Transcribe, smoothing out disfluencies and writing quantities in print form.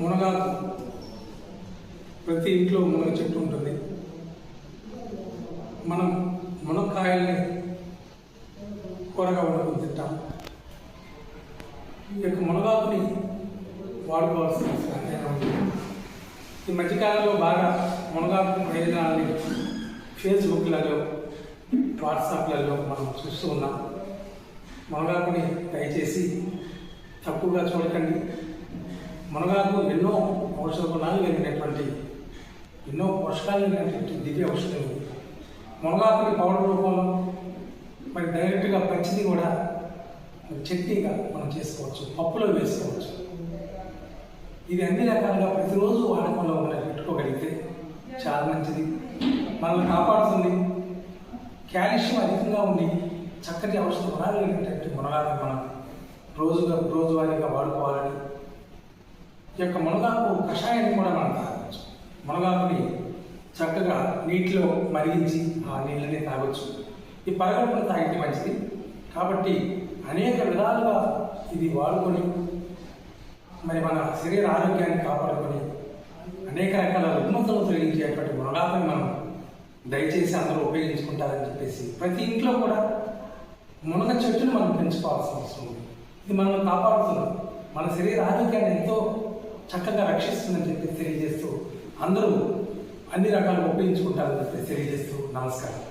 మునగాకు ప్రతి ఇంట్లో మునగ చెట్టు ఉంటుంది. మనం మునక్కాయల్ని కూరగా వండుకొని తింటాం. ఈ యొక్క మునగాకుని వాడుకోవాల్సిన అవసరం ఉంది. ఈ మధ్యకాలంలో బాగా మునగాకు ప్రయోజనాలని ఫేస్బుక్లలో, వాట్సాప్లలో మనం చూస్తూ ఉన్నాం. మునగాకుని దయచేసి తక్కువగా చూడకండి. మునగాకు ఎన్నో ఔషధ గుణాలు కలిగినటువంటి, ఎన్నో పోషకాలు కలిగినటువంటి దివ్య ఔషధం. మునగాకుని పౌడర్ రూపంలో మరి డైరెక్ట్గా పచ్చిది కూడా చట్నీగా మనం చేసుకోవచ్చు, పప్పులో వేసుకోవచ్చు. ఇది అన్ని రకాలుగా ప్రతిరోజు వాడకంలో మనం పెట్టుకోగలిగితే చాలా మంచిది, మనల్ని కాపాడుతుంది. కాల్షియం అధికంగా ఉండి చక్కటి ఔషధ గుణాలు కలిగినటువంటి మునగాకు మనం రోజువారీగా వాడుకోవాలని. ఈ యొక్క మునగాకు కషాయాన్ని కూడా మనం తాగవచ్చు. మునగాకుని చక్కగా నీటిలో మరిగించి ఆ నీళ్ళని తాగొచ్చు. ఈ పరగడుపును తాగితే మంచిది. కాబట్టి అనేక విధాలుగా ఇది వాడుకొని మరి మన శరీర ఆరోగ్యాన్ని కాపాడుకొని అనేక రకాల రుగ్మతలు తొలగించేటువంటి మునగాకుని మనం దయచేసి అందరూ ఉపయోగించుకుంటారని చెప్పేసి ప్రతి ఇంట్లో కూడా మునగ చెట్టును మనం పెంచుకోవాల్సిన అవసరం ఉంది. ఇది మనల్ని కాపాడుతుంది, మన శరీర ఆరోగ్యాన్ని ఎంతో చక్కగా రక్షిస్తుందని చెప్పి తెలియజేస్తూ అందరూ అన్ని రకాలుగా ఉపయోగించుకుంటారని చెప్పి తెలియజేస్తూ నమస్కారం.